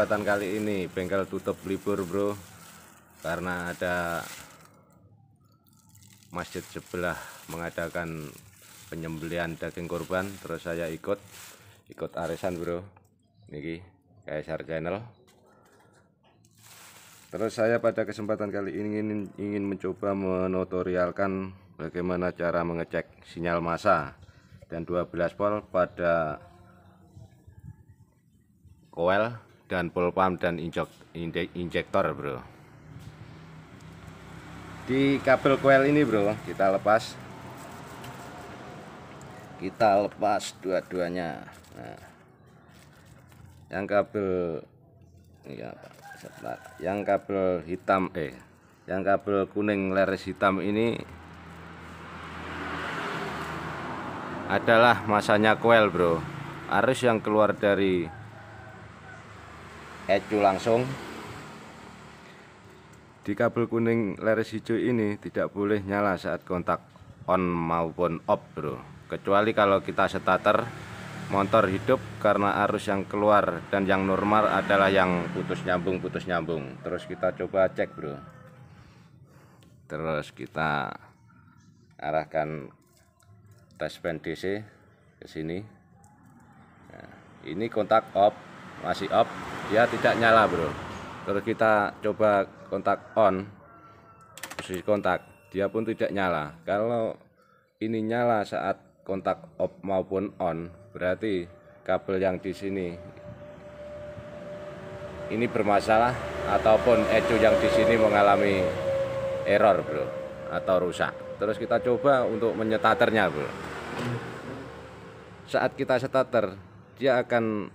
kesempatan kali ini bengkel tutup libur bro, karena ada masjid sebelah mengadakan penyembelihan daging kurban, terus saya ikut arisan bro, niki KSR Channel. Terus saya pada kesempatan kali ini ingin mencoba menotorialkan bagaimana cara mengecek sinyal massa dan 12 volt pada coil dan full pump dan injektor bro. Di kabel coil ini bro, kita lepas dua-duanya. Nah, yang kabel yang kabel hitam yang kabel kuning leres hitam ini adalah masanya coil bro. Arus yang keluar dari ECU langsung. Di kabel kuning leres hijau ini tidak boleh nyala saat kontak on maupun off bro, kecuali kalau kita starter motor hidup, karena arus yang keluar dan yang normal adalah yang putus nyambung. Terus kita coba cek bro. Terus kita arahkan touchpen DC ke sini. Nah, ini kontak off, masih off, dia tidak nyala bro. Terus kita coba kontak on, posisi kontak, dia pun tidak nyala. Kalau ini nyala saat kontak off maupun on, berarti kabel yang di sini ini bermasalah, ataupun ECU yang di sini mengalami error bro, atau rusak. Terus kita coba untuk menyetaternya bro. Saat kita starter, dia akan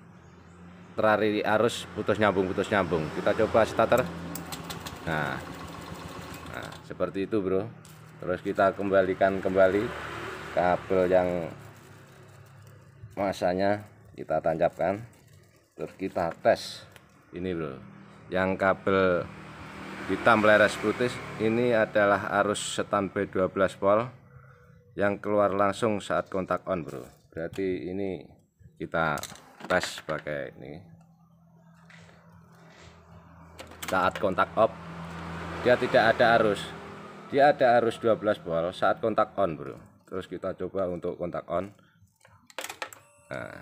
teraliri arus putus nyambung. Kita coba starter. Nah, seperti itu bro. Terus kita kembalikan kembali kabel yang masanya, kita tancapkan. Terus kita tes ini bro, yang kabel hitam leres putih ini adalah arus standby 12 volt yang keluar langsung saat kontak on bro. Berarti ini kita tes pakai ini. Saat kontak off, dia tidak ada arus, dia ada arus 12 volt saat kontak on bro. Terus kita coba untuk kontak on. Nah,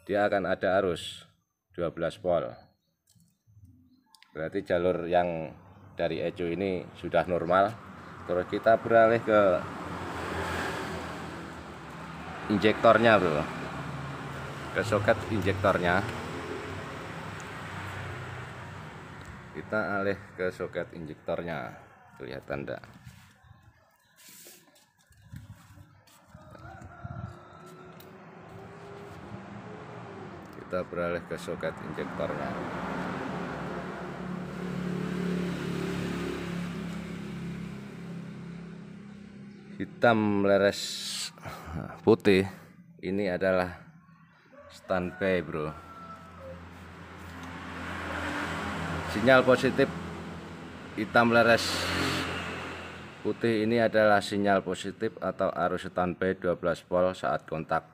dia akan ada arus 12 volt. Berarti jalur yang dari ECU ini sudah normal. Terus kita beralih ke injektornya bro, ke soket injektornya. Kita alih ke soket injektornya, kelihatan enggak? Kita beralih ke soket injektornya. Hitam leres putih ini adalah standby bro. Sinyal positif hitam leres putih ini adalah sinyal positif atau arus standby 12 volt saat kontak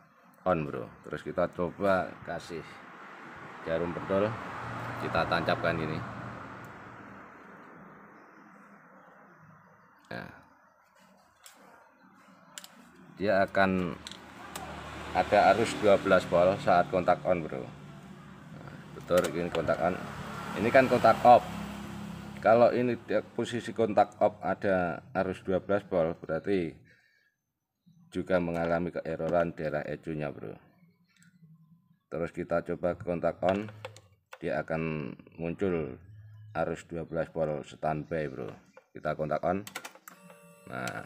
on bro. Terus kita coba kasih jarum pentol, kita tancapkan ini. Nah, dia akan ada arus 12 volt saat kontak on bro. Nah, betul, ini kontak on. Ini kan kontak off. Kalau ini posisi kontak off ada arus 12 volt, berarti juga mengalami keeroran daerah ECU nya bro. Terus kita coba kontak on, dia akan muncul arus 12 volt standby bro. Kita kontak on. Nah,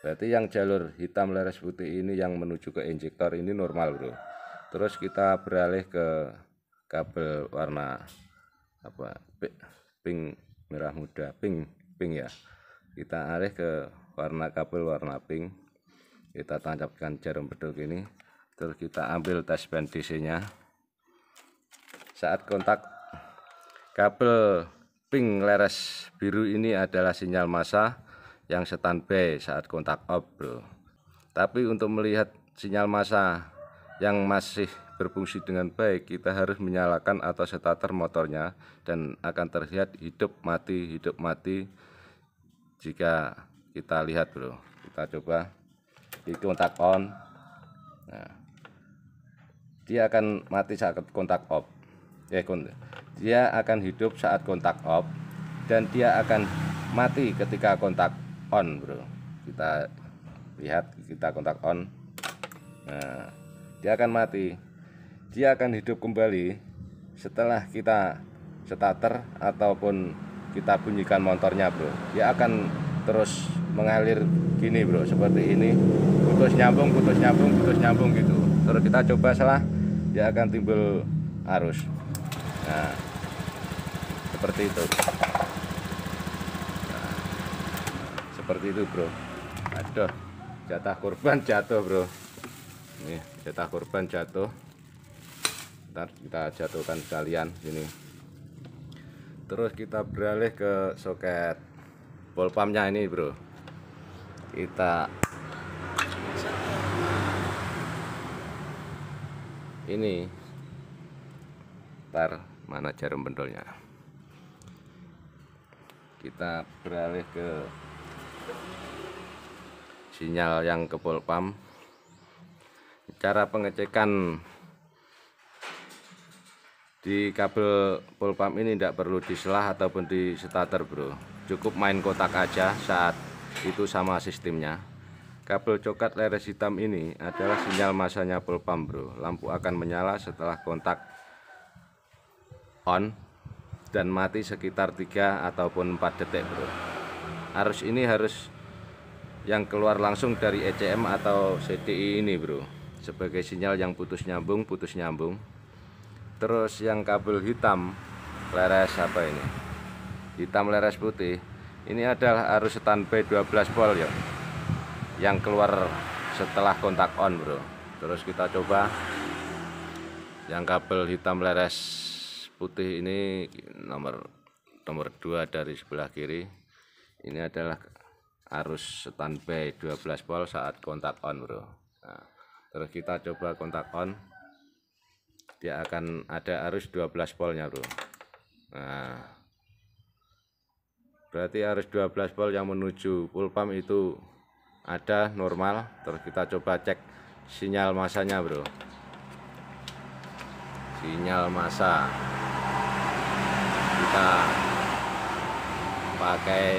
berarti yang jalur hitam leres putih ini yang menuju ke injektor ini normal bro. Terus kita beralih ke kabel warna pink, merah muda, pink ya. Kita alih ke kabel warna pink. Kita tancapkan jarum pedul gini. Terus kita ambil touchpen DC nya. Saat kontak kabel pink leres biru ini adalah sinyal massa yang standby saat kontak off bro. Tapi untuk melihat sinyal massa yang masih berfungsi dengan baik, kita harus menyalakan atau starter motornya, dan akan terlihat hidup mati jika kita lihat bro. Kita coba di kontak on. Nah, dia akan mati saat kontak off. Dia akan hidup saat kontak off, dan dia akan mati ketika kontak on bro. Kita lihat, kita kontak on. Nah, dia akan mati. Dia akan hidup kembali setelah kita starter ataupun kita bunyikan motornya bro. Dia akan terus mengalir gini bro, seperti ini, putus nyambung gitu. Terus kita coba salah, dia akan timbul arus. Nah, seperti itu. Nah, seperti itu bro. Aduh, jatah korban jatuh bro. Nih, jatah korban jatuh. Ntar kita jatuhkan sekalian sini. Terus kita beralih ke soket ball pumpnya ini bro. Kita ini, ntar mana jarum pendolnya. Kita beralih ke sinyal yang ke ball pump. Cara pengecekan di kabel ball pump ini tidak perlu diselah ataupun di starter bro, cukup main kotak aja saat itu sama sistemnya. Kabel coklat leres hitam ini adalah sinyal masanya ball pump bro. Lampu akan menyala setelah kontak on dan mati sekitar 3 ataupun 4 detik bro. Arus ini harus yang keluar langsung dari ECM atau CDI ini bro, sebagai sinyal yang putus nyambung. Terus yang kabel hitam leres apa ini, hitam leres putih, ini adalah arus standby 12 volt ya, yang keluar setelah kontak on bro. Terus kita coba yang kabel hitam leres putih ini, nomor 2 dari sebelah kiri, ini adalah arus standby 12 volt saat kontak on bro. Nah, terus kita coba kontak on, dia akan ada arus 12 voltnya bro. Nah, berarti arus 12 volt yang menuju full pump itu ada normal. Terus kita coba cek sinyal masanya bro. Sinyal massa kita pakai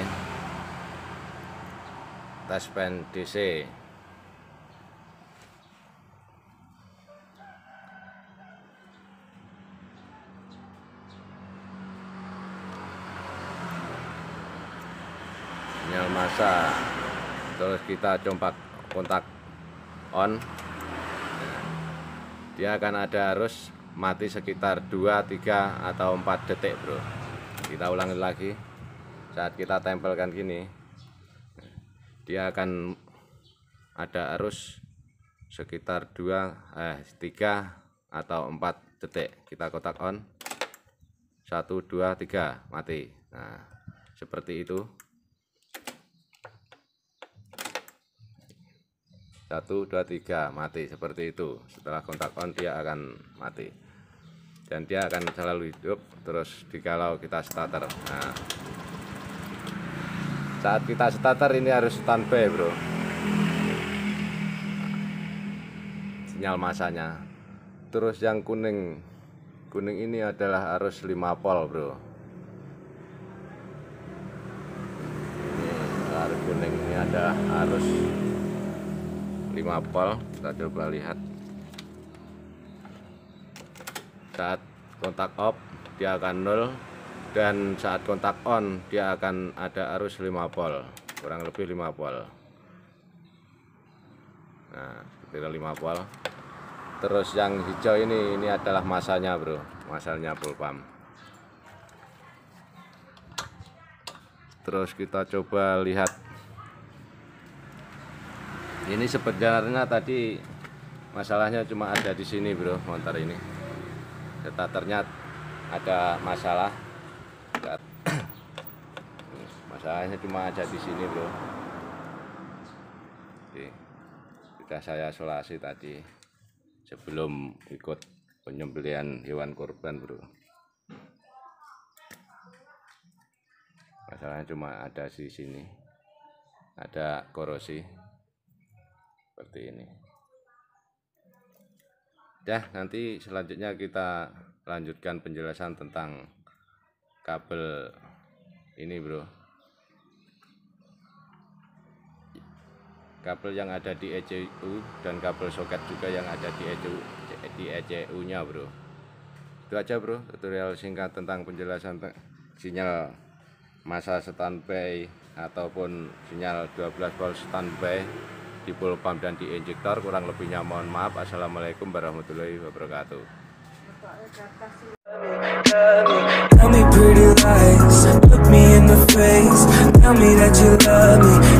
tes pen DC. Sinyal massa, terus kita coba kontak on, dia akan ada arus mati sekitar 2, 3 atau 4 detik bro. Kita ulangi lagi, saat kita tempelkan gini, dia akan ada arus sekitar 3 atau 4 detik. Kita kotak on, 1, 2, 3 mati. Nah, seperti itu. 1, 2, 3 mati, seperti itu. Setelah kontak on dia akan mati, dan dia akan selalu hidup terus dikalau kita starter. Nah, saat kita starter ini harus standby bro, sinyal masanya. Terus yang kuning ini adalah arus 5 volt bro. Ini arus kuning ini adalah arus 5 volt. Kita coba lihat, saat kontak off dia akan 0, dan saat kontak on dia akan ada arus 5 volt, kurang lebih 5 volt. Nah, sekitar 5 volt. Terus yang hijau ini adalah masanya bro, masanya full pump. Terus kita coba lihat, ini sebenarnya tadi masalahnya cuma ada di sini bro, motor ini starternya ada masalah. Masalahnya cuma ada di sini bro. Oke, sudah saya solasi tadi sebelum ikut penyembelihan hewan kurban, bro. Masalahnya cuma ada di sini, ada korosi seperti ini. Nanti selanjutnya kita lanjutkan penjelasan tentang kabel ini, bro. Kabel yang ada di ECU dan kabel soket juga yang ada di ECU nya, bro. Itu aja, bro, tutorial singkat tentang penjelasan sinyal masa standby ataupun sinyal 12 volt standby di full pump dan di injektor. Kurang lebihnya mohon maaf. Assalamualaikum warahmatullahi wabarakatuh. Tell me pretty lies, look me in the face, tell me that you love me.